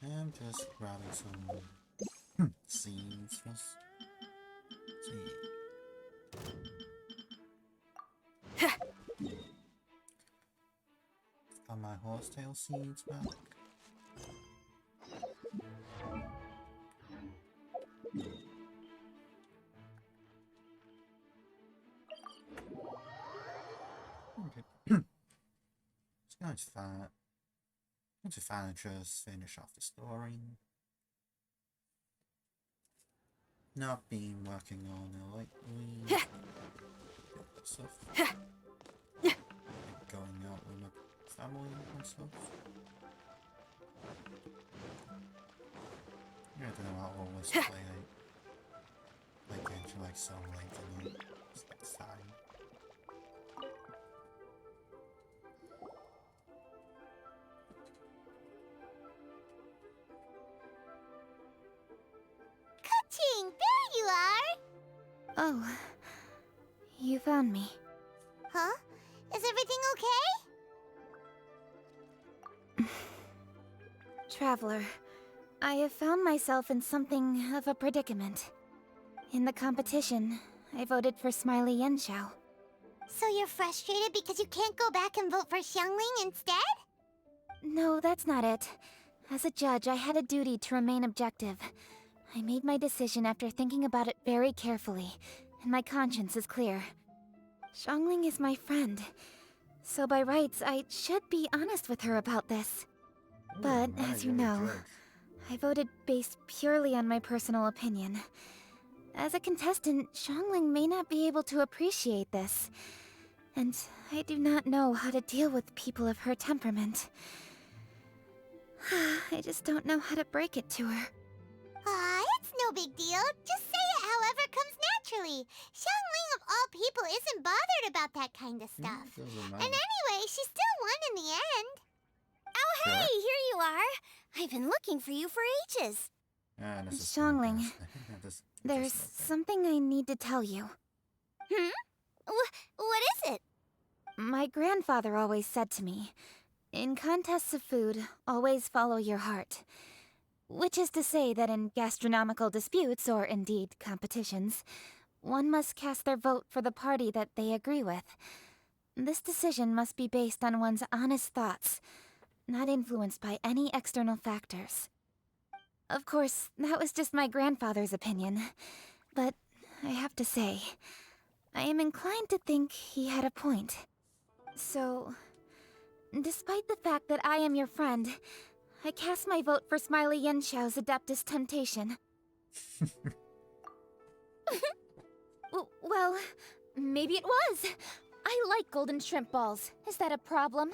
I'm just grabbing some seeds first. See. Got my horsetail seeds back. Okay. Just going to find and just finish off the story. Not been working on it lately. Stuff. Like going out with my family and stuff. Yeah, I don't know, I'll always play Genshin like so late and it's fine. Ka-ching! There you are! Oh, you found me. Huh? Is everything okay? Traveler, I have found myself in something of a predicament. In the competition, I voted for Smiley Yenshao. So you're frustrated because you can't go back and vote for Xiangling instead? No, that's not it. As a judge, I had a duty to remain objective. I made my decision after thinking about it very carefully, and my conscience is clear. Xiangling is my friend, so by rights, I should be honest with her about this. But, as you know, I voted based purely on my personal opinion. As a contestant, Xiangling may not be able to appreciate this. And I do not know how to deal with people of her temperament. I just don't know how to break it to her. It's no big deal. Just say it however comes naturally. Xiangling of all people isn't bothered about that kind of stuff. And anyway, she still won in the end. Oh, hey, here you are. I've been looking for you for ages. Xiangling, there's something I need to tell you. What is it? My grandfather always said to me, in contests of food, always follow your heart. Which is to say that in gastronomical disputes, or indeed competitions, one must cast their vote for the party that they agree with. This decision must be based on one's honest thoughts, not influenced by any external factors. Of course, that was just my grandfather's opinion, but I have to say, I am inclined to think he had a point. So, despite the fact that I am your friend, I cast my vote for Smiley Yenshao's Adeptus Temptation. Well, maybe it was. I like golden shrimp balls. Is that a problem?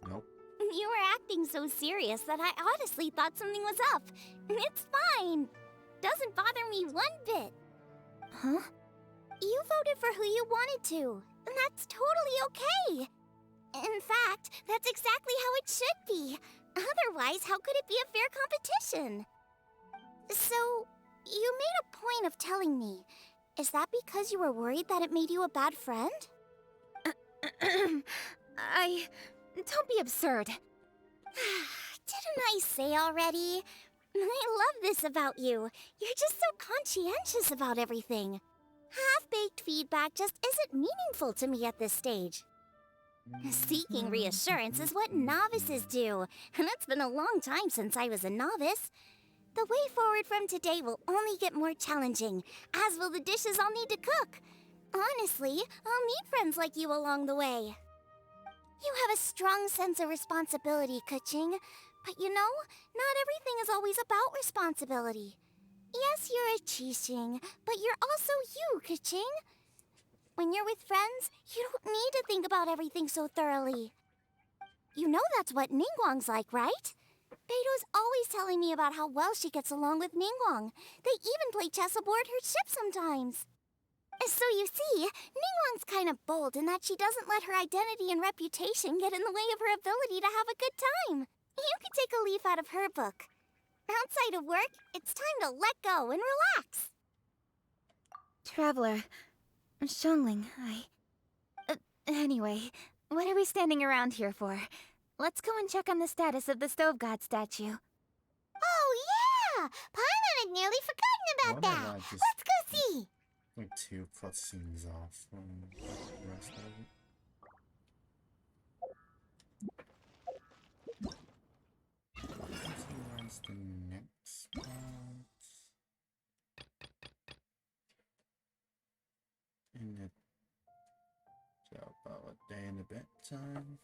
Nope. You were acting so serious that I honestly thought something was up. It's fine. Doesn't bother me one bit. Huh? You voted for who you wanted to, and that's totally okay. In fact, that's exactly how it should be. Otherwise, how could it be a fair competition? So, you made a point of telling me. Is that because you were worried that it made you a bad friend? Don't be absurd. Didn't I say already? I love this about you. You're just so conscientious about everything. Half-baked feedback just isn't meaningful to me at this stage. Seeking reassurance is what novices do, and it's been a long time since I was a novice. The way forward from today will only get more challenging, as will the dishes I'll need to cook. Honestly, I'll need friends like you along the way. You have a strong sense of responsibility, Keqing. But you know, not everything is always about responsibility. Yes, you're a Qixing, but you're also you, Keqing. When you're with friends, you don't need to think about everything so thoroughly. You know that's what Ningguang's like, right? Beto's always telling me about how well she gets along with Ningguang. They even play chess aboard her ship sometimes. So you see, Ningguang's kind of bold in that she doesn't let her identity and reputation get in the way of her ability to have a good time. You could take a leaf out of her book. Outside of work, it's time to let go and relax. Traveler, Xiangling, anyway, what are we standing around here for? Let's go and check on the status of the Stove God statue. Oh, yeah! Paimon had nearly forgotten about Why that. don't I just Let's go see. like 2 cutscenes off from the rest of it? Let's see where's the next part. In the about a day and a bit time.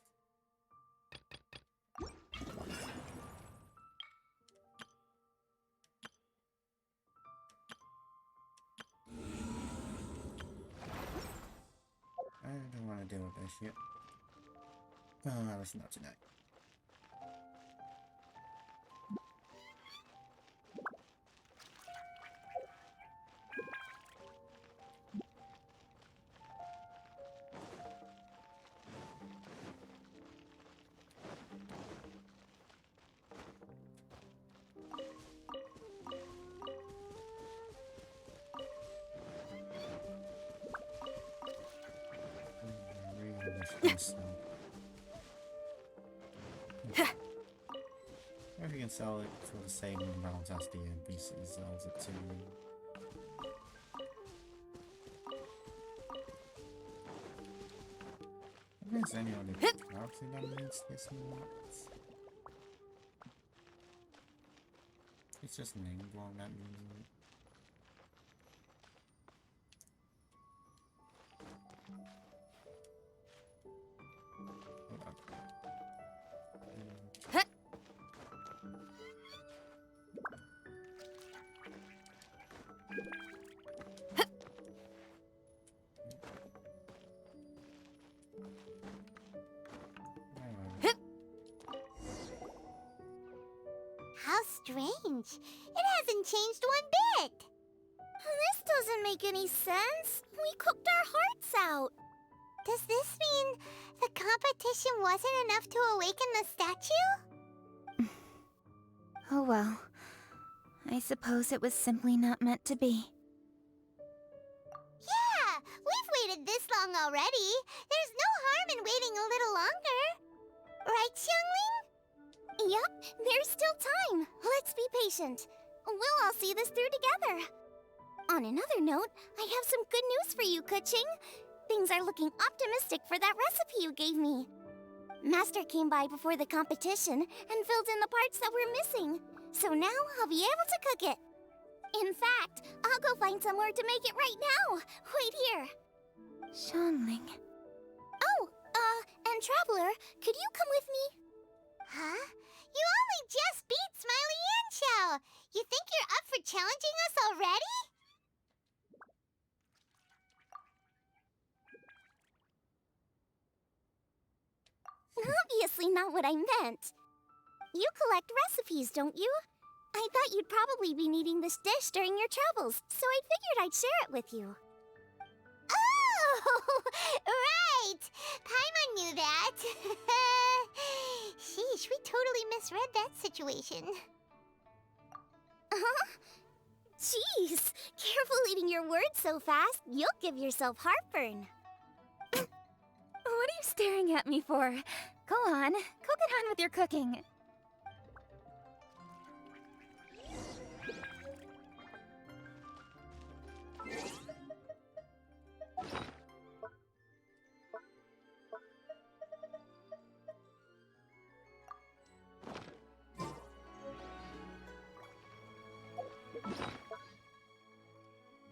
I don't want to deal with this yet. That's not tonight. Or if you can sell it for the same amount as the NPC sells it to you. If there's any other character that needs this much. It's just name blown that means it. How strange. It hasn't changed one bit. This doesn't make any sense. We cooked our hearts out. Does this mean the competition wasn't enough to awaken the statue? Oh well. I suppose it was simply not meant to be. Yeah, we've waited this long already. There's no harm in waiting a little longer. Right, Xiangling? Yup, there's still time. Let's be patient. We'll all see this through together. On another note, I have some good news for you, Kuching. Things are looking optimistic for that recipe you gave me. Master came by before the competition and filled in the parts that were missing. So now I'll be able to cook it. In fact, I'll go find somewhere to make it right now. Wait here. Xiangling. Oh, and Traveler, could you come with me? Huh? You only just beat Smiley Yanxiao. You think you're up for challenging us already? Obviously not what I meant. You collect recipes, don't you? I thought you'd probably be needing this dish during your travels, so I figured I'd share it with you. Oh, right! Paimon knew that. Sheesh, we totally misread that situation. Jeez, careful eating your words so fast. You'll give yourself heartburn. What are you staring at me for? Go on, go get on with your cooking.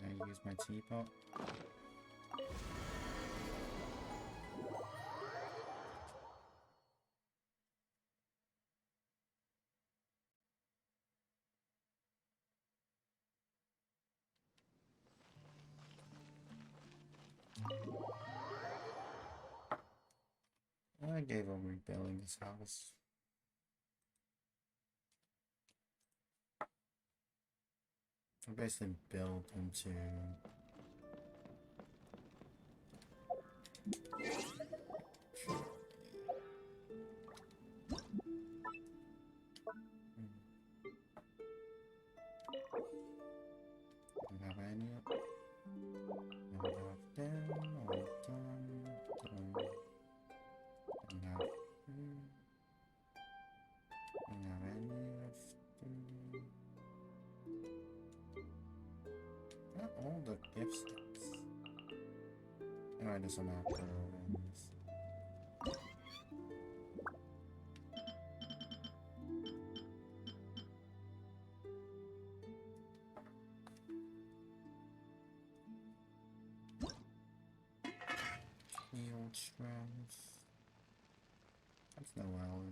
I use my teapot. I gave up rebuilding this house. I basically built into don't have any up. Never have them, all done. gift sticks. Alright, there's some macarons. Field strength. That's no well.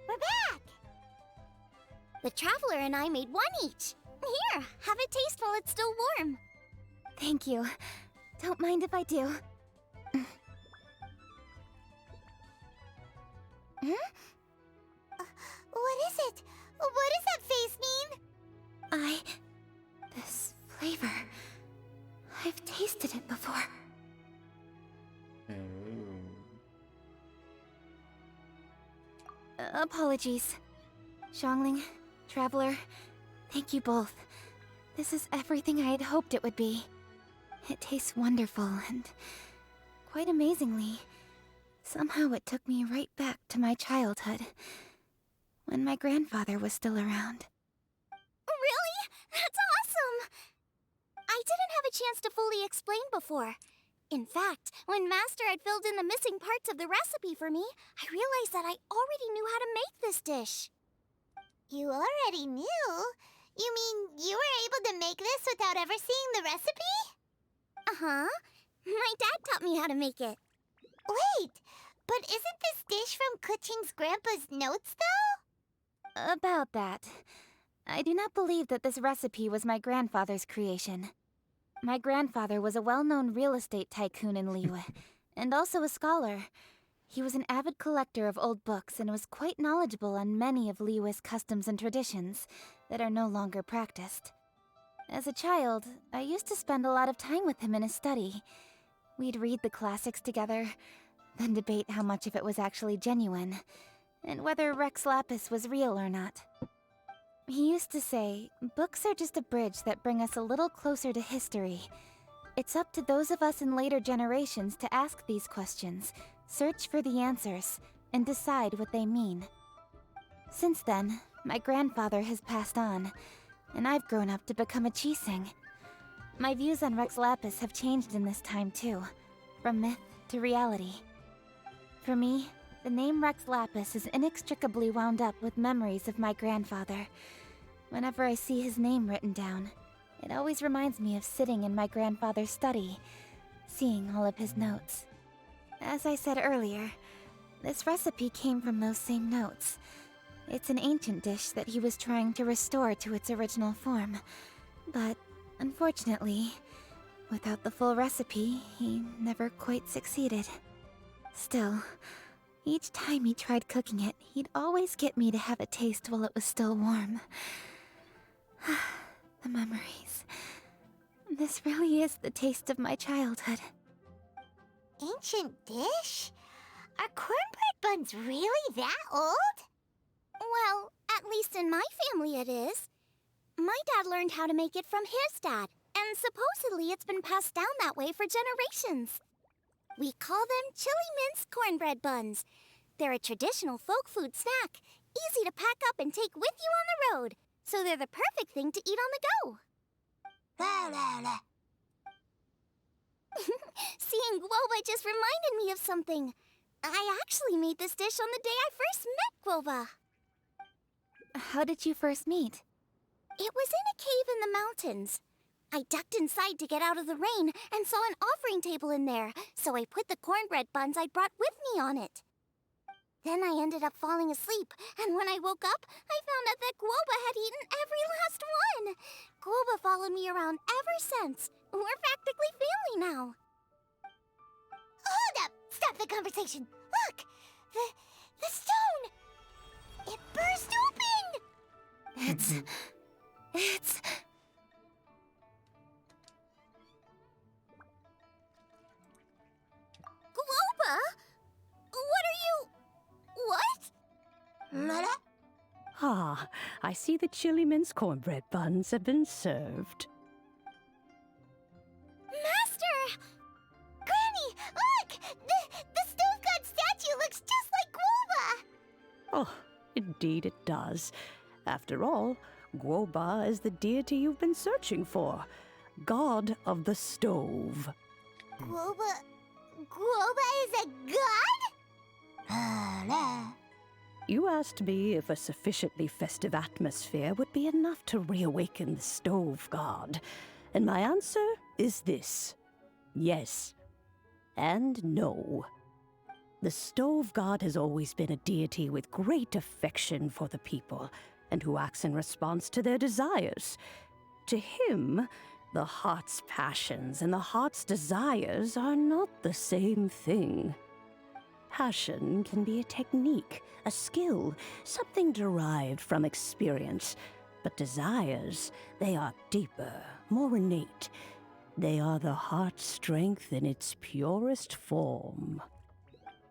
We're back! The Traveler and I made one each. Here, have a taste while it's still warm. Thank you. Don't mind if I do. What is it? What does that face mean? This flavor... I've tasted it before. Apologies. Xiangling, Traveler, thank you both. This is everything I had hoped it would be. It tastes wonderful and, quite amazingly, somehow it took me right back to my childhood, when my grandfather was still around. Really? That's awesome! I didn't have a chance to fully explain before. In fact, when Master had filled in the missing parts of the recipe for me, I realized that I already knew how to make this dish. You already knew? You mean you were able to make this without ever seeing the recipe? Uh-huh. My dad taught me how to make it. Wait, but isn't this dish from Kuching's grandpa's notes, though? About that, I do not believe that this recipe was my grandfather's creation. My grandfather was a well-known real estate tycoon in Liyue, and also a scholar. He was an avid collector of old books and was quite knowledgeable on many of Liyue's customs and traditions that are no longer practiced. As a child, I used to spend a lot of time with him in his study. We'd read the classics together, then debate how much of it was actually genuine, and whether Rex Lapis was real or not. He used to say, books are just a bridge that bring us a little closer to history. It's up to those of us in later generations to ask these questions, search for the answers, and decide what they mean. Since then, my grandfather has passed on, and I've grown up to become a Chising. My views on Rex Lapis have changed in this time too, from myth to reality. For me, the name Rex Lapis is inextricably wound up with memories of my grandfather. Whenever I see his name written down, it always reminds me of sitting in my grandfather's study, seeing all of his notes. As I said earlier, this recipe came from those same notes. It's an ancient dish that he was trying to restore to its original form. But, unfortunately, without the full recipe, he never quite succeeded. Still, each time he tried cooking it, he'd always get me to have a taste while it was still warm. The memories. This really is the taste of my childhood. Ancient dish? Are cornbread buns really that old? Well, at least in my family it is. My dad learned how to make it from his dad, and supposedly it's been passed down that way for generations. We call them chili minced cornbread buns. They're a traditional folk food snack, easy to pack up and take with you on the road, so they're the perfect thing to eat on the go. Seeing Guoba just reminded me of something. I actually made this dish on the day I first met Guoba. How did you first meet? It was in a cave in the mountains. I ducked inside to get out of the rain and saw an offering table in there, so I put the cornbread buns I'd brought with me on it. Then I ended up falling asleep, and when I woke up, I found out that Guoba had eaten every last one. Guoba followed me around ever since. We're practically family now. Hold up! Stop the conversation! Look! The stone! It burst open! It's... Guoba? What are you... What? Mother? Ah, I see the chili mince cornbread buns have been served. Master! Granny, look! The stove god statue looks just like Guoba! Oh, indeed it does. After all, Guoba is the deity you've been searching for. God of the stove. Guoba is a god? You asked me if a sufficiently festive atmosphere would be enough to reawaken the stove god. And my answer is this. Yes. And no. The stove god has always been a deity with great affection for the people, and who acts in response to their desires. To him, the heart's passions and the heart's desires are not the same thing. Passion can be a technique, a skill, something derived from experience. But desires, they are deeper, more innate. They are the heart's strength in its purest form.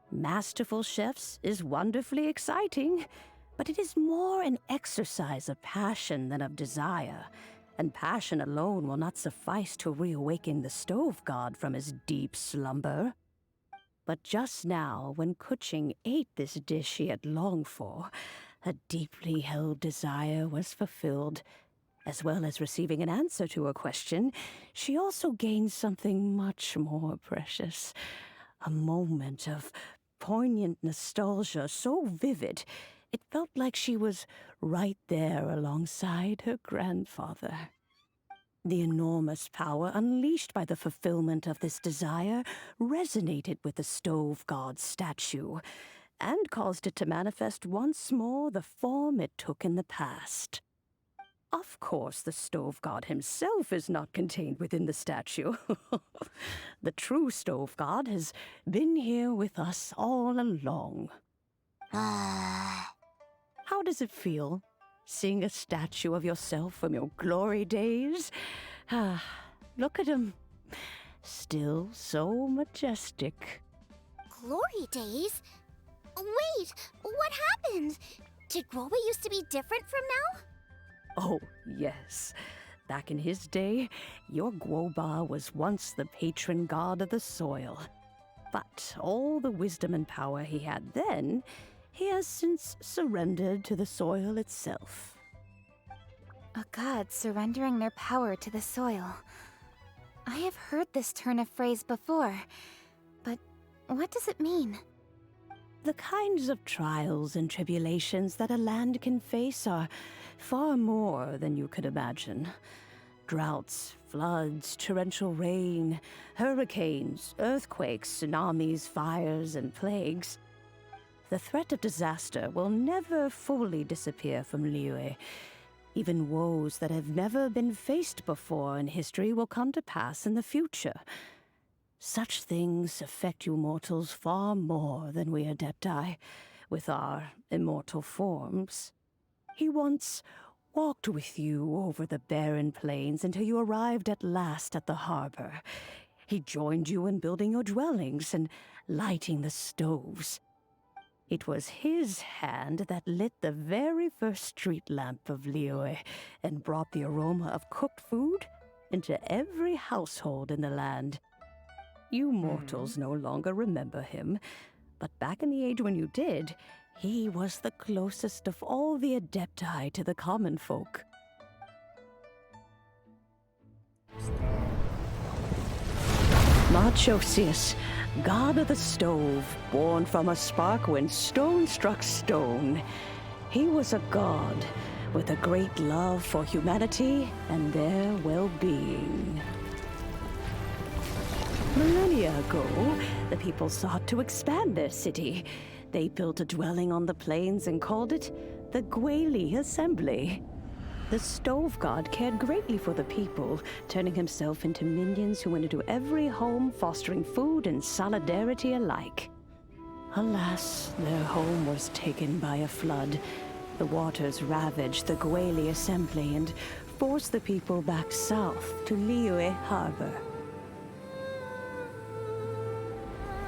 Masterful chefs is wonderfully exciting, but it is more an exercise of passion than of desire, and passion alone will not suffice to reawaken the stove god from his deep slumber. But just now, when Kuching ate this dish she had longed for, a deeply held desire was fulfilled. As well as receiving an answer to a question, she also gained something much more precious. A moment of poignant nostalgia so vivid, it felt like she was right there alongside her grandfather. The enormous power unleashed by the fulfillment of this desire resonated with the stove god's statue, and caused it to manifest once more the form it took in the past. Of course, the stove god himself is not contained within the statue. The true stove god has been here with us all along. How does it feel, seeing a statue of yourself from your glory days? Look at him. Still so majestic. Glory days? Wait, what happened? Did Guoba used to be different from now? Oh, yes. Back in his day, your Guoba was once the patron god of the soil. But all the wisdom and power he had then, he has since surrendered to the soil itself. A god surrendering their power to the soil. I have heard this turn of phrase before, but what does it mean? The kinds of trials and tribulations that a land can face are far more than you could imagine. Droughts, floods, torrential rain, hurricanes, earthquakes, tsunamis, fires, and plagues. The threat of disaster will never fully disappear from Liyue. Even woes that have never been faced before in history will come to pass in the future. Such things affect you mortals far more than we Adepti, with our immortal forms. He once walked with you over the barren plains until you arrived at last at the harbor. He joined you in building your dwellings and lighting the stoves. It was his hand that lit the very first street lamp of Liyue and brought the aroma of cooked food into every household in the land. You mortals no longer remember him, but back in the age when you did, he was the closest of all the Adepti to the common folk. Marchosius, god of the stove, born from a spark when stone struck stone. He was a god, with a great love for humanity and their well-being. Millennia ago, the people sought to expand their city. They built a dwelling on the plains and called it the Gwali Assembly. The Stove God cared greatly for the people, turning himself into minions who went into every home, fostering food and solidarity alike. Alas, their home was taken by a flood. The waters ravaged the Gwali Assembly and forced the people back south to Liyue Harbor.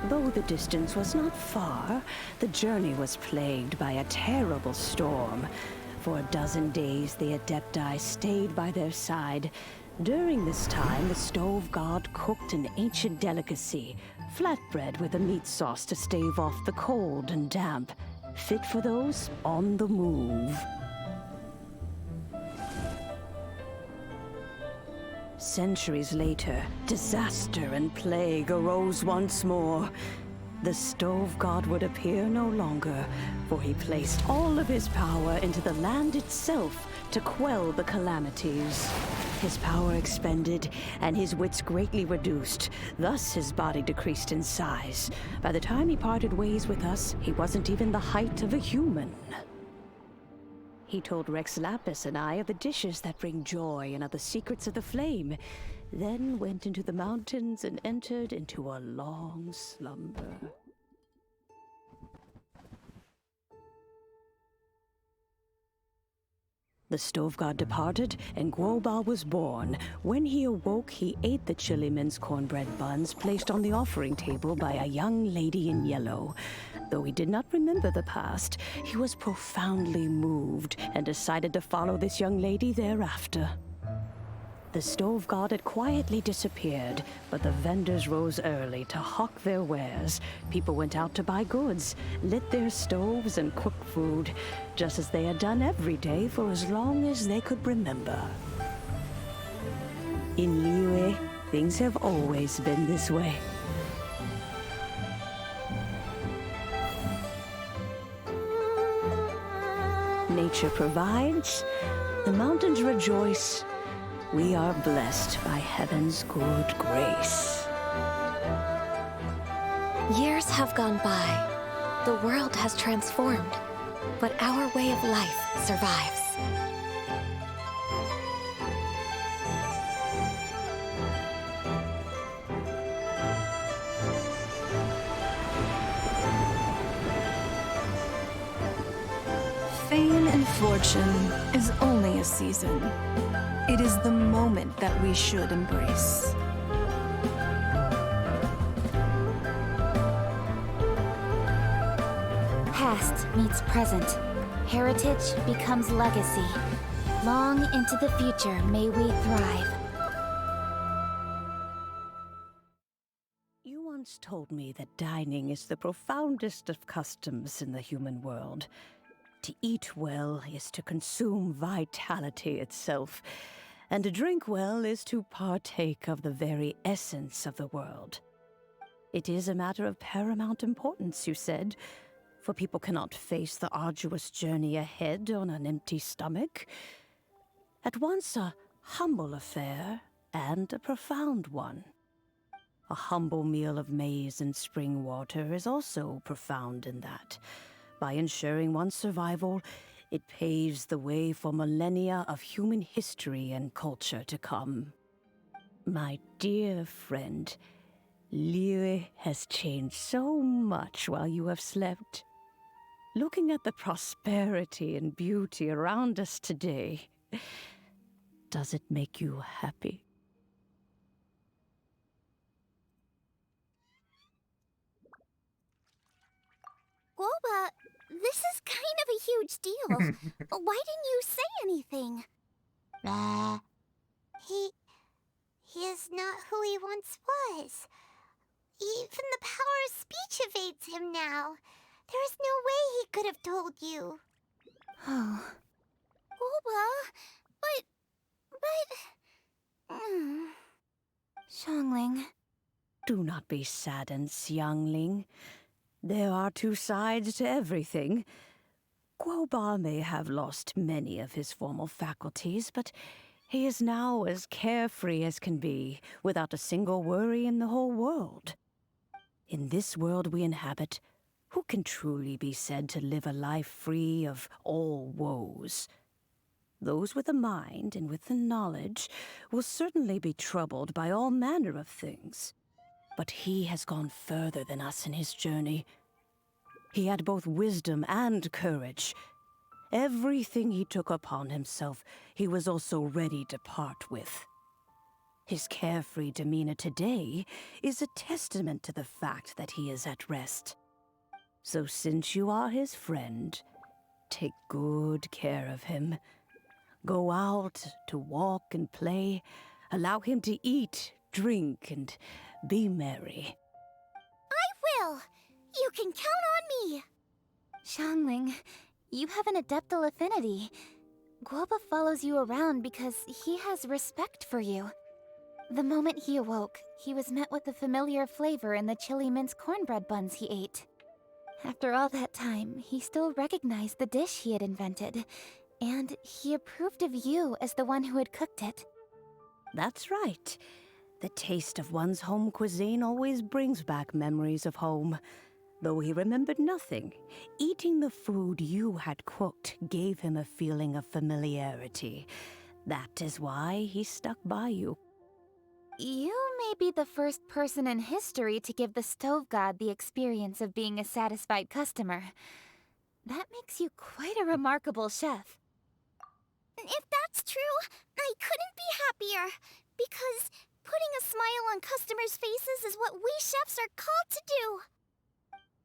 Though the distance was not far, the journey was plagued by a terrible storm. For a dozen days, the Adepti stayed by their side. During this time, the Stove God cooked an ancient delicacy, flatbread with a meat sauce to stave off the cold and damp, fit for those on the move. Centuries later, disaster and plague arose once more. The Stove God would appear no longer, for he placed all of his power into the land itself to quell the calamities. His power expended, and his wits greatly reduced. Thus his body decreased in size. By the time he parted ways with us, he wasn't even the height of a human. He told Rex Lapis and I of the dishes that bring joy and of the secrets of the flame, then went into the mountains and entered into a long slumber. The Stove God departed, and Guoba was born. When he awoke, he ate the Chiliman's cornbread buns placed on the offering table by a young lady in yellow. Though he did not remember the past, he was profoundly moved and decided to follow this young lady thereafter. The Stove God had quietly disappeared, but the vendors rose early to hawk their wares. People went out to buy goods, lit their stoves, and cooked food, just as they had done every day for as long as they could remember. In Liyue, things have always been this way. Nature provides, the mountains rejoice. We are blessed by heaven's good grace. Years have gone by. The world has transformed, but our way of life survives. Fame and fortune is only a season. It is the moment that we should embrace. Past meets present. Heritage becomes legacy. Long into the future may we thrive. You once told me that dining is the profoundest of customs in the human world. To eat well is to consume vitality itself, and to drink well is to partake of the very essence of the world. It is a matter of paramount importance, you said, for people cannot face the arduous journey ahead on an empty stomach. At once a humble affair and a profound one. A humble meal of maize and spring water is also profound in that. By ensuring one's survival, it paves the way for millennia of human history and culture to come. My dear friend, Liyue has changed so much while you have slept. Looking at the prosperity and beauty around us today, does it make you happy? Guoba, this is kind of a huge deal. Why didn't you say anything? He is not who he once was. Even the power of speech evades him now. There is no way he could have told you. Oh, Guoba, but... Xiangling. Do not be saddened, Xiangling. There are two sides to everything. Guoba may have lost many of his formal faculties, but he is now as carefree as can be, without a single worry in the whole world. In this world we inhabit, who can truly be said to live a life free of all woes? Those with a mind and with the knowledge will certainly be troubled by all manner of things. But he has gone further than us in his journey. He had both wisdom and courage. Everything he took upon himself, he was also ready to part with. His carefree demeanor today is a testament to the fact that he is at rest. So since you are his friend, take good care of him. Go out to walk and play. Allow him to eat, drink, and be merry. I will! You can count on me! Xiangling, you have an adeptal affinity. Guoba follows you around because he has respect for you. The moment he awoke, he was met with the familiar flavor in the chili mince cornbread buns he ate. After all that time, he still recognized the dish he had invented, and he approved of you as the one who had cooked it. That's right. The taste of one's home cuisine always brings back memories of home. Though he remembered nothing, eating the food you had cooked gave him a feeling of familiarity. That is why he stuck by you. You may be the first person in history to give the stove god the experience of being a satisfied customer. That makes you quite a remarkable chef. If that's true, I couldn't be happier. Because putting a smile on customers' faces is what we chefs are called to do.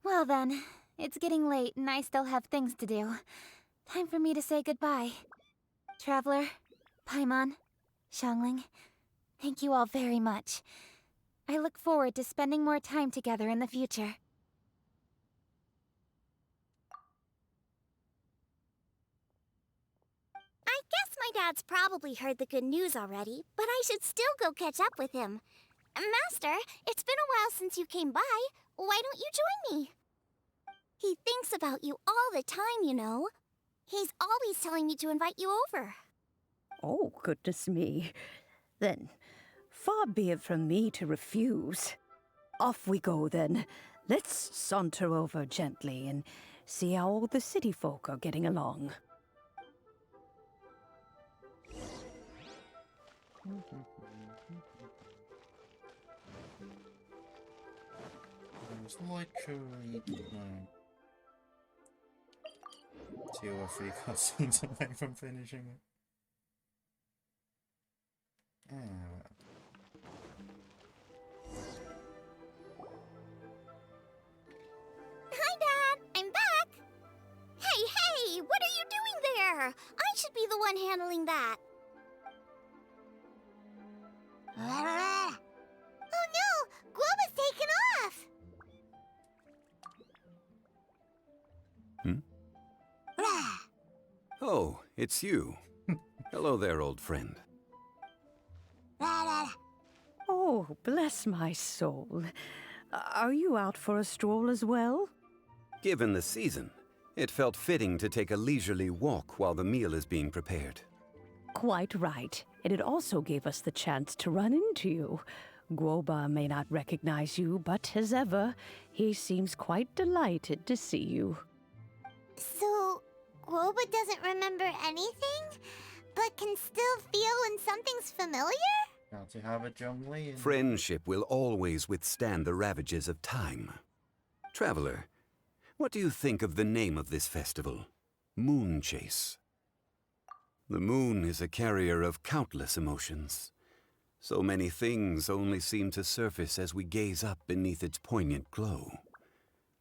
Well then, it's getting late and I still have things to do. Time for me to say goodbye. Traveler, Paimon, Xiangling, thank you all very much. I look forward to spending more time together in the future. I guess my dad's probably heard the good news already, but I should still go catch up with him. Master, it's been a while since you came by. Why don't you join me? He thinks about you all the time, you know. He's always telling me to invite you over. Oh, goodness me. Then, far be it from me to refuse. Off we go, then. Let's saunter over gently and see how all the city folk are getting along. There's literally 2 or 3 cutscenes away from finishing it. Hi, Dad! I'm back! Hey! What are you doing there? I should be the one handling that. Oh no! Guoba's taken off! Oh, it's you. Hello there, old friend. Oh, bless my soul. Are you out for a stroll as well? Given the season, it felt fitting to take a leisurely walk while the meal is being prepared. Quite right. And it also gave us the chance to run into you. Guoba may not recognize you, but as ever, he seems quite delighted to see you. So, Guoba doesn't remember anything, but can still feel when something's familiar? Got to have a Zhongli and... Friendship will always withstand the ravages of time. Traveler, what do you think of the name of this festival? Moon Chase. The moon is a carrier of countless emotions. So many things only seem to surface as we gaze up beneath its poignant glow.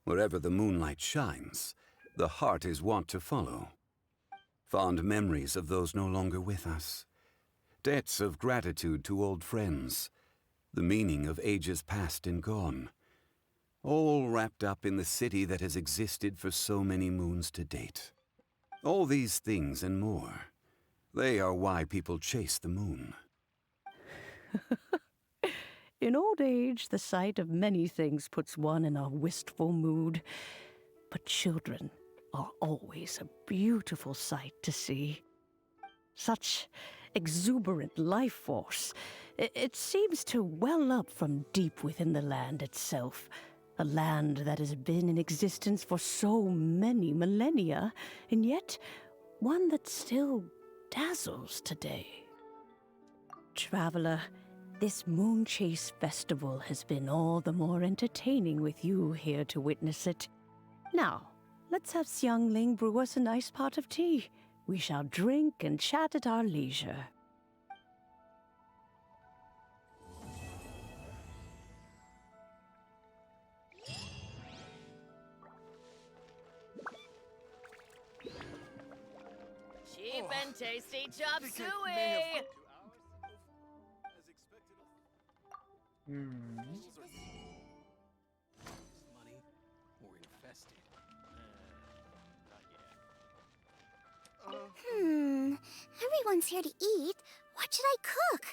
Wherever the moonlight shines, the heart is wont to follow. Fond memories of those no longer with us. Debts of gratitude to old friends. The meaning of ages past and gone. All wrapped up in the city that has existed for so many moons to date. All these things and more. They are why people chase the moon. In old age, the sight of many things puts one in a wistful mood. But children are always a beautiful sight to see. Such exuberant life force. It seems to well up from deep within the land itself. A land that has been in existence for so many millennia, and yet one that still dazzles today. Traveler, this Moonchase Festival has been all the more entertaining with you here to witness it. Now, let's have Xiangling brew us a nice pot of tea. We shall drink and chat at our leisure. Cheap and tasty chop suey! Money or infested? Everyone's here to eat. What should I cook?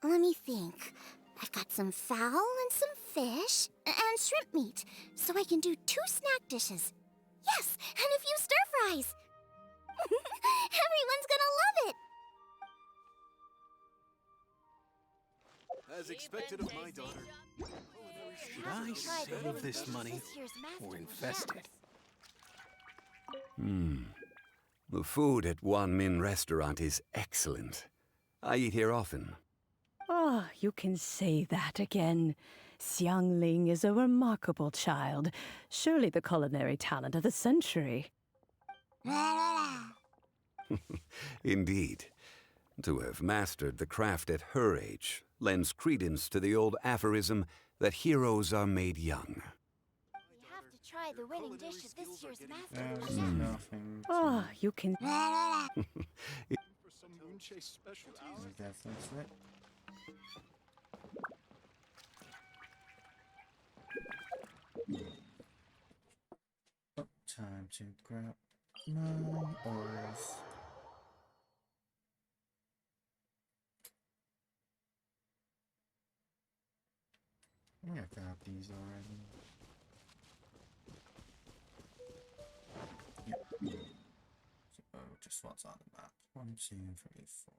Let me think. I've got some fowl and some fish and shrimp meat, so I can do 2 snack dishes. Yes, and a few stir fries. Everyone's gonna love it. As expected of my daughter. Should I save this money or invest it? The food at Wan Min restaurant is excellent. I eat here often. Ah, you can say that again. Xiangling is a remarkable child. Surely the culinary talent of the century. Indeed. To have mastered the craft at her age lends credence to the old aphorism that heroes are made young. We have to try the winning dish at this year's There's master. nothing to Ah, you can... For some Moonchase specialties? definitely it. Oh, time to grab my oars. I think I grabbed these already. Yep. So, just what's on the map? 1, 2, 3, 4.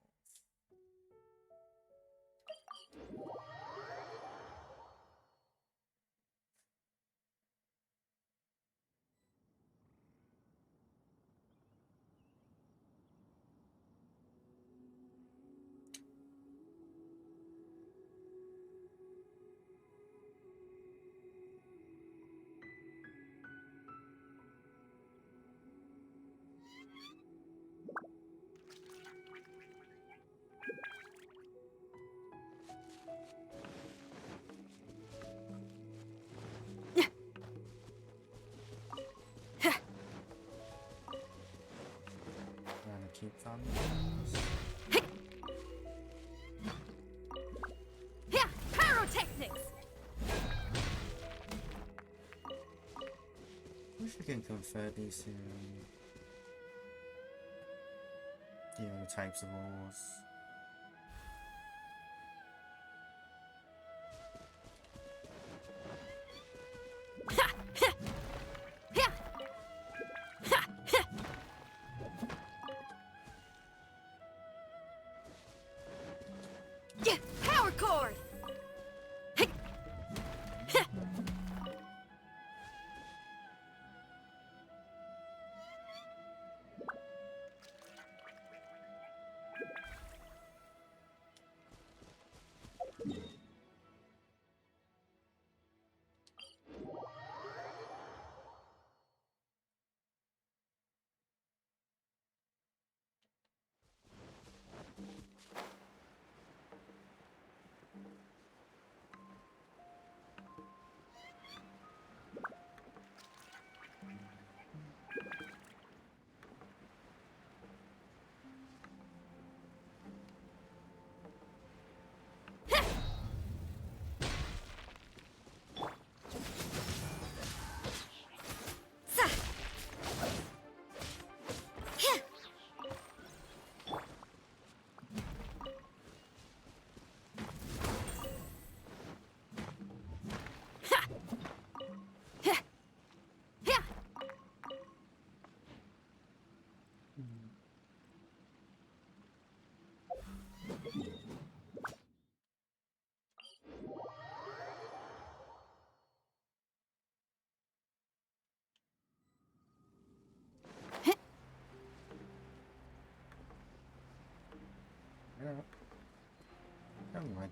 Keep these. Yeah, pyrotechnics! I wish we can convert these to the other types of ores. Power cord!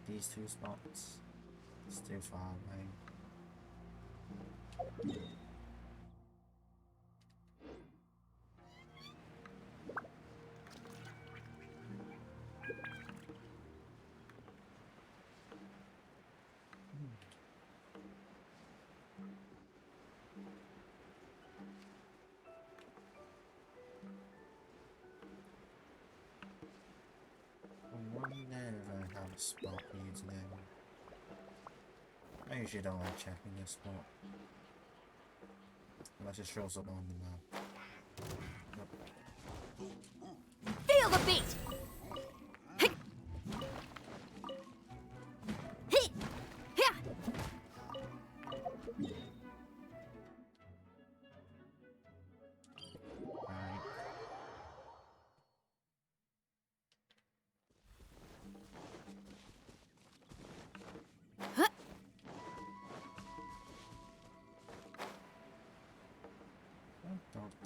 these two spots. It's too far away. I wonder if I have a spot for you today. I usually don't like checking this spot. Unless it shows up on the map. Nope. Feel the beat! Right.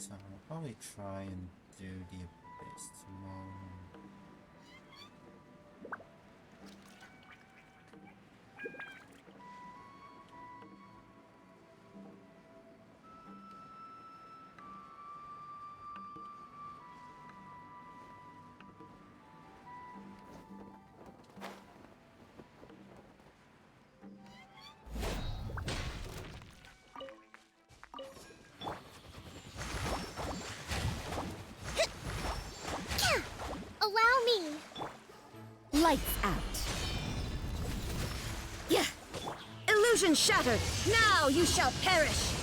I'll probably try and do the abyss tomorrow. Allow me. Lights out. Yeah. Illusion shattered. Now you shall perish.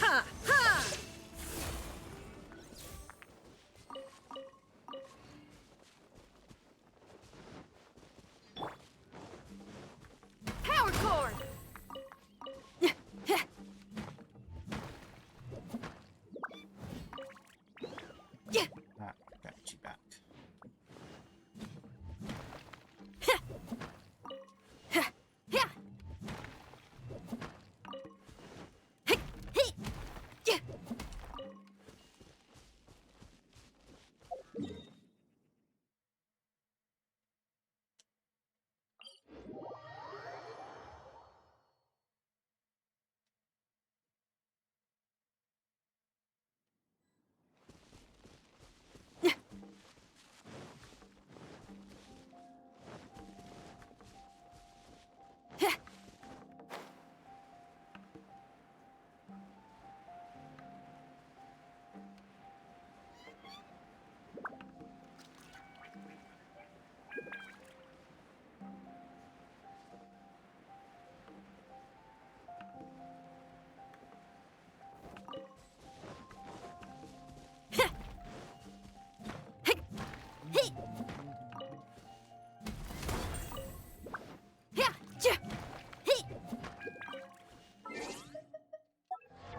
Ha ha! Power cord! Got you back.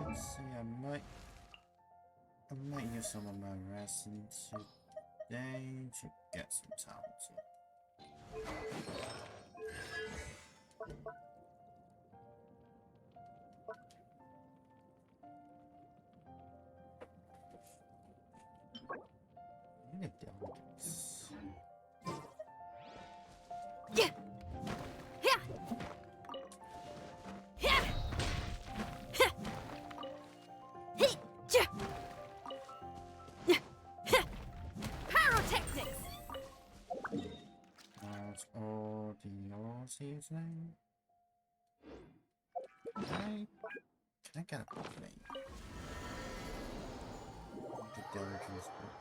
Let's see, I might use some of my rest today to get some talents up. I need diligence. That's all the Aussies now. Can I get a complaint? The diligence book.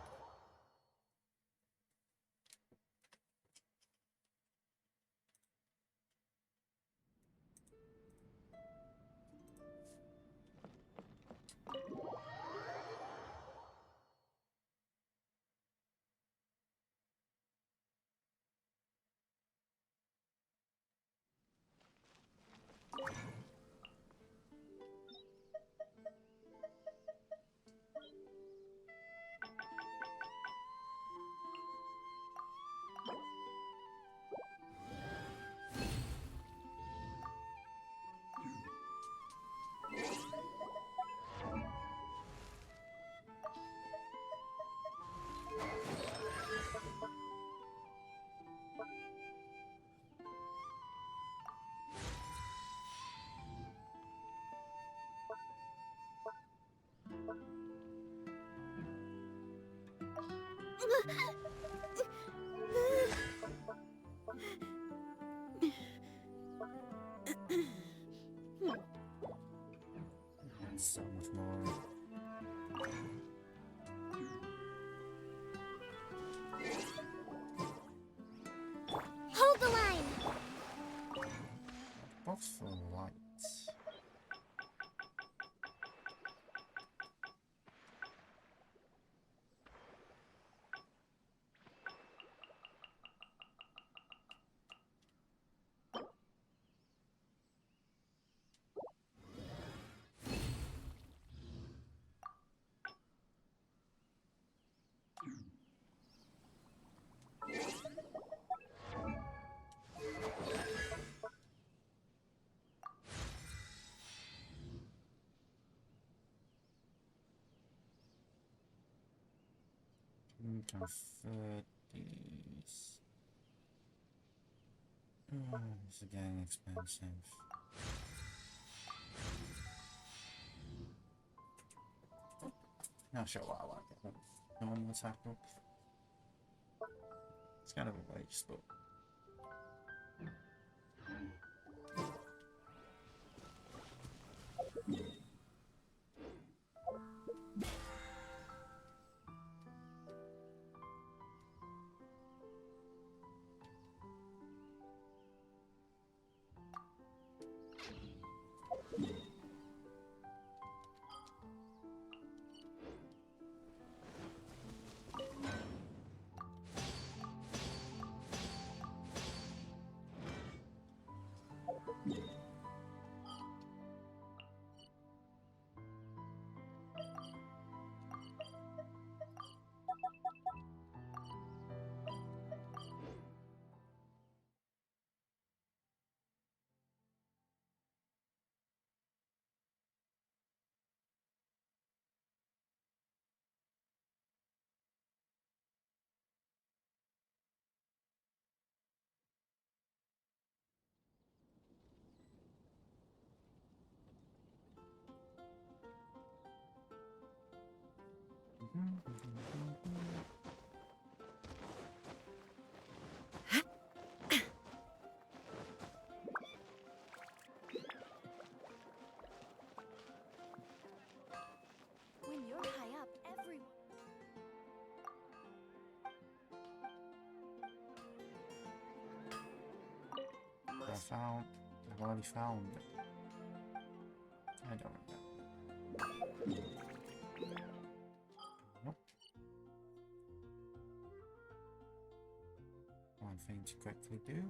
So much more. Hold the line! Box for lights. Convert these. It's getting expensive. Not sure why I like it. No one will tackle. It's kind of a waste, but. When you're high up, everyone... I've already found it. I don't remember. Nope. One thing to quickly do.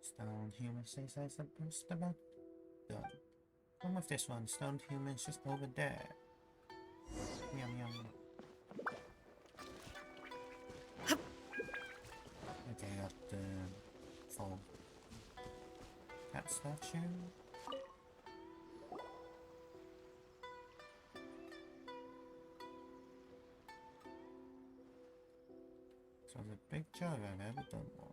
Stone human says I'm supposed to be done. Come with this one, stone human's just over there. Yum yum. Okay, got the full cat statue. So the big job I've ever done one.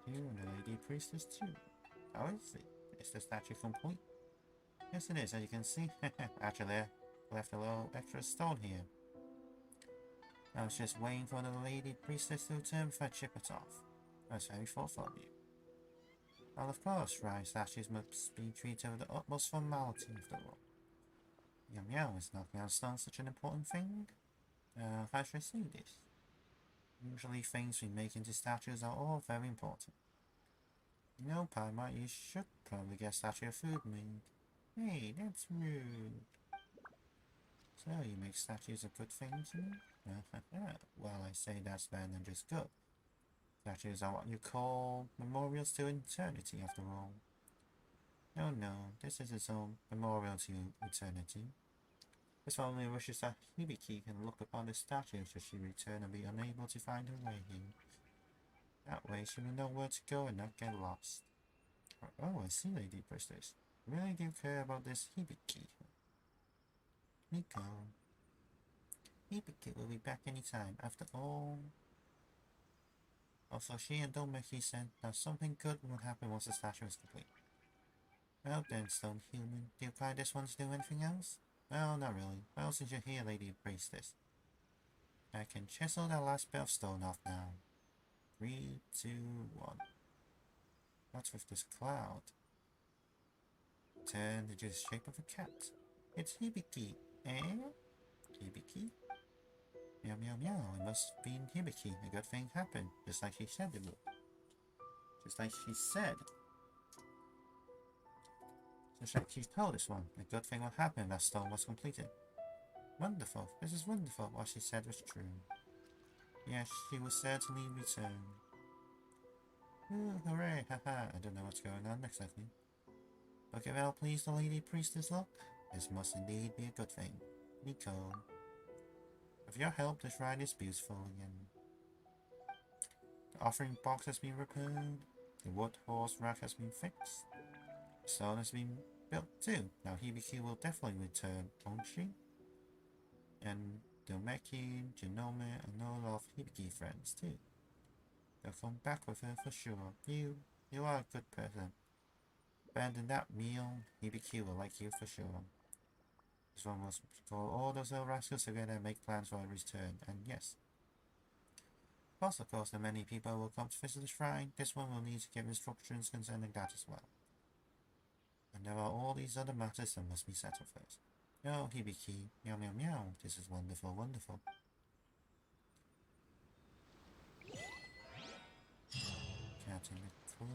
You and the lady priestess too. How is it? Is the statue complete? Yes it is, as you can see. Actually, I left a little extra stone here. I was just waiting for the lady priestess to return before I chip it off. That's very thoughtful of you. Well, of course, right, statues must be treated with the utmost formality after all. Yum yum, is knocking down stone such an important thing? How should I say this? Usually things we make into statues are all very important. You know, Paimon, you should probably get a statue of food made. Hey, that's rude. So, you make statues a good thing to me? Well, I say that's better than just good. Statues are what you call memorials to eternity, after all. No, this is its own memorial to eternity. This only wishes that Hibiki can look upon the statue should she return and be unable to find her way here. That way she will know where to go and not get lost. Oh, I see, Lady Priestess. You really do care about this Hibiki. Nico. Hibiki will be back any time, after all. Also, she and Domeki said that something good will happen once the statue is complete. Well then, Stone Human, do you find this one to do anything else? Well, not really. Well, since you're here, Lady Priestess, I can chisel that last bit of stone off now. 3, 2, 1. What's with this cloud? Turn into the shape of a cat. It's Hibiki, eh? Hibiki? Meow meow meow, it must be Hibiki. A good thing happened, just like she said it would. Just like she said. Just like she told us one. A good thing will happen, that stone was completed. Wonderful, this is wonderful. What she said was true. Yes, she will certainly return. Ooh, hooray, haha. I don't know what's going on exactly. But if I'll please the Lady Priestess look, this must indeed be a good thing. Nico. With your help, this ride is beautiful again. The offering box has been repaired. The wood horse rack has been fixed. The stone has been built too. Now Hibiki will definitely return, won't she? And Domeki, Genome, and all of Hibiki friends too. They'll come back with her for sure. You are a good person. Abandon that meal, Hibiki will like you for sure. This one must call all those little rascals together and make plans for a return, and yes. Plus, of course, that many people will come to visit the shrine. This one will need to give instructions concerning that as well. And there are all these other matters that must be settled first. Oh, Hibiki, meow meow meow, this is wonderful, wonderful. Cat in the cloud.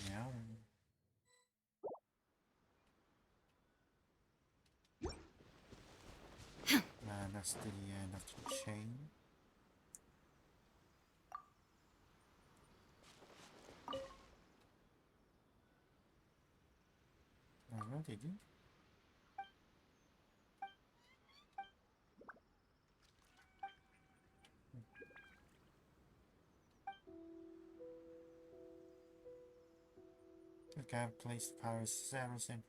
Meow. And that's the end of the chain. Alrighty, dude. Okay, place Paris everything.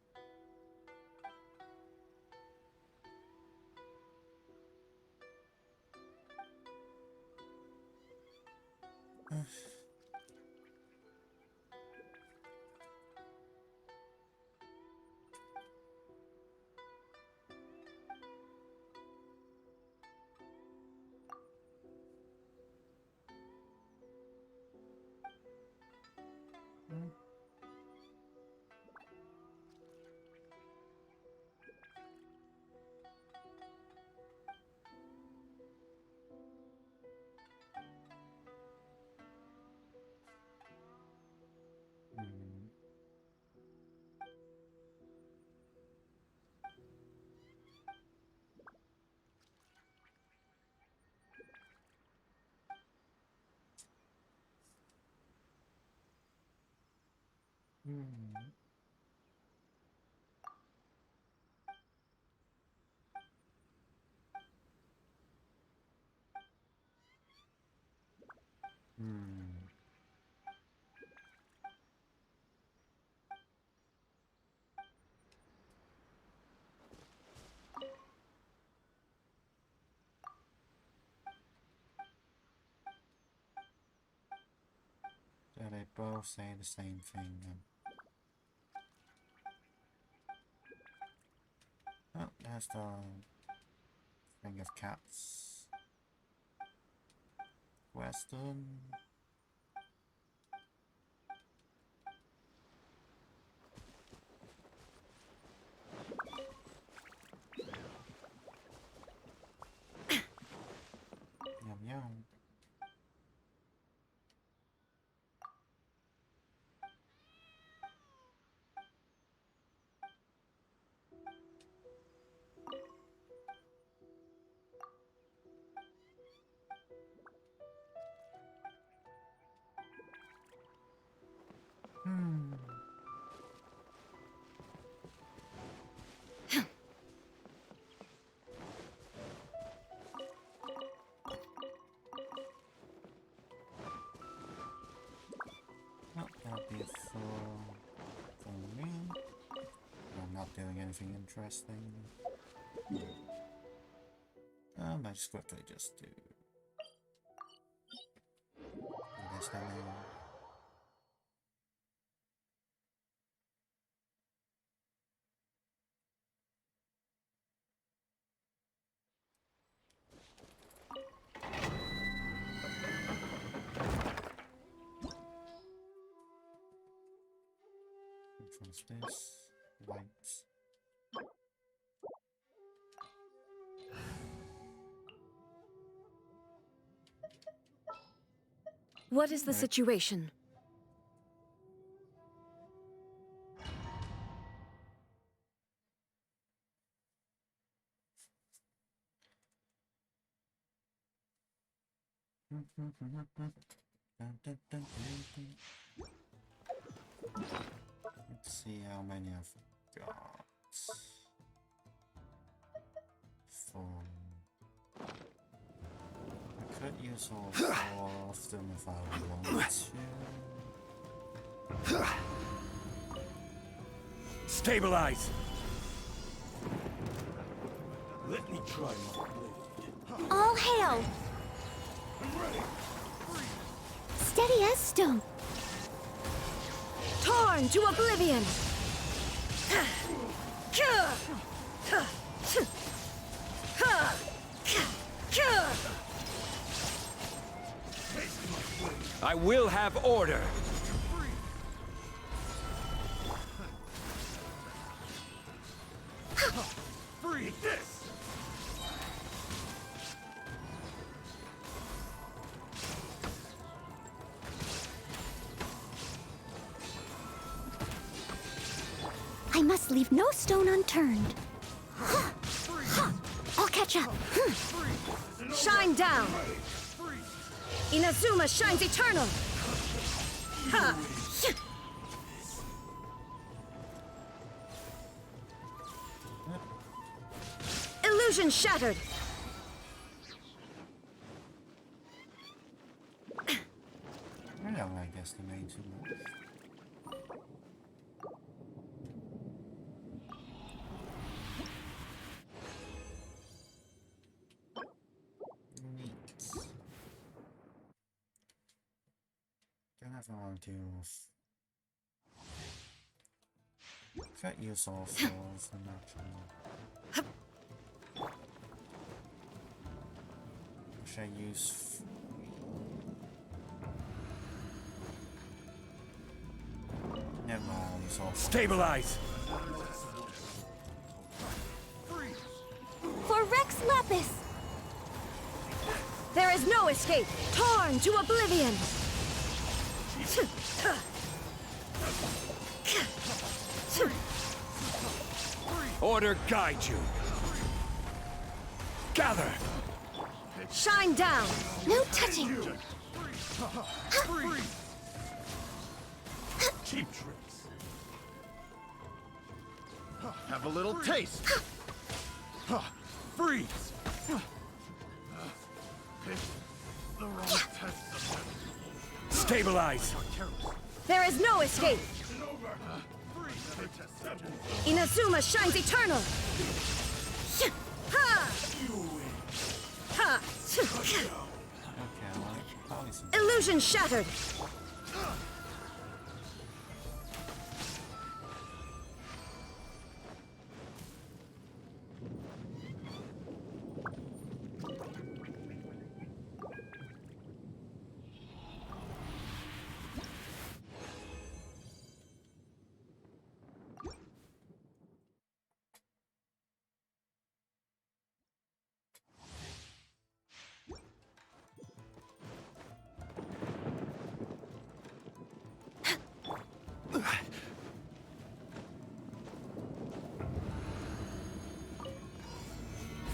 So they both say the same thing then. Oh, there's the thing of cats. Western. Yum yum. anything interesting. I just quickly just do this hello. Which one's this? White. What is the situation? Let's see how many I've got. 4. I could use all 4 of them if I want to. Stabilize! Let me try my blade. All hail! Steady as stone. Torn to oblivion! I will have order! Free this! I must leave no stone unturned. I'll catch up. Shine down! Inazuma shines eternal! Ha! Illusion shattered! I don't like estimate too much. Don't have one to cut use all 4s and actually. Should I use 3? Never mind, I'll use all 4. Stabilize! For Rex Lapis! There is no escape! Torn to oblivion! Order guide you! Gather! Shine down! No touching! Cheap tricks! Have a little taste! Freeze! Stabilize! There is no escape! Inazuma shines eternal! Ha! Ha! Okay, I like probably some. Illusion shattered!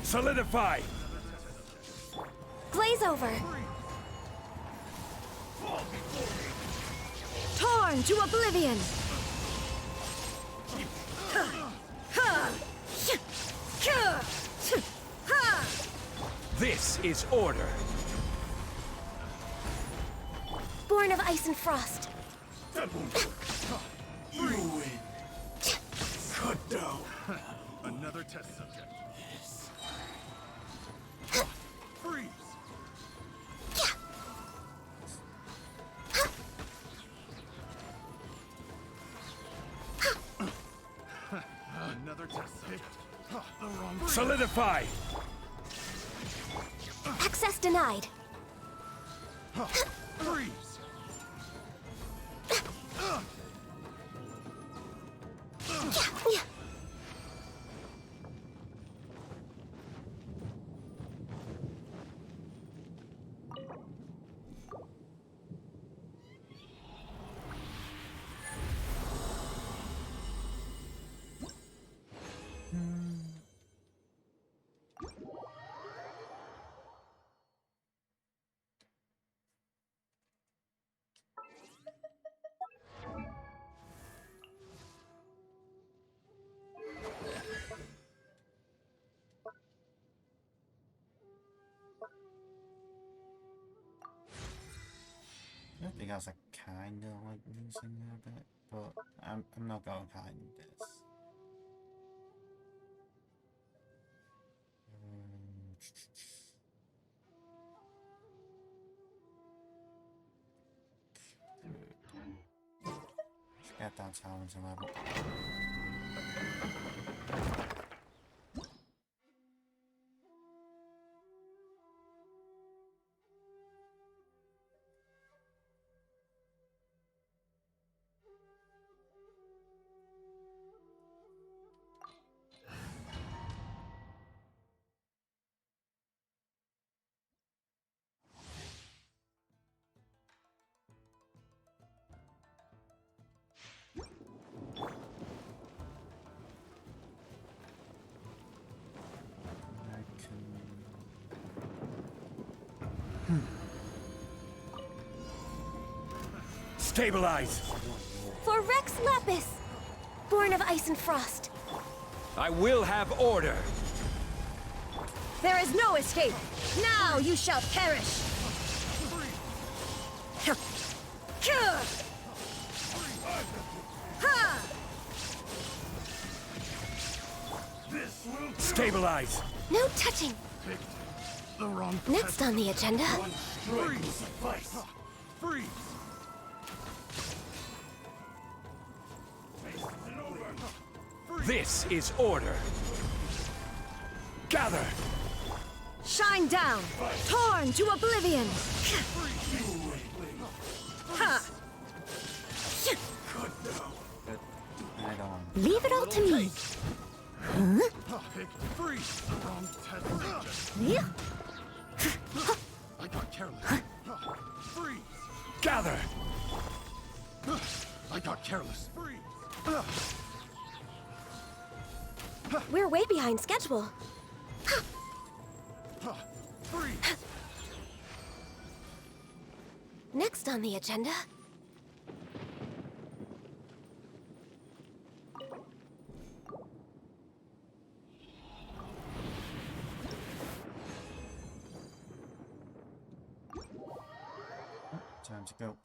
Solidify! Glaze over. Torn to oblivion! This is order! Born of ice and frost. You win! Cut down! test subject. Yes. Freeze! Another test subject. The wrong. Solidify! Access denied. Freeze! I think I was kind of like losing a bit, but I'm not going high in this. Get that challenge level. Stabilize! For Rex Lapis, born of ice and frost. I will have order! There is no escape. Now you shall perish. Stabilize! No touching. The wrong. Next on the agenda. Freeze! Freeze! This is order! Gather! Shine down. Torn to oblivion. Ha! I don't. Leave it all to me. Freeze! The wrong test subject. I got careless. Freeze! Gather! I got careless. Freeze! We're way behind schedule. Freeze! Next on the agenda. Time to go.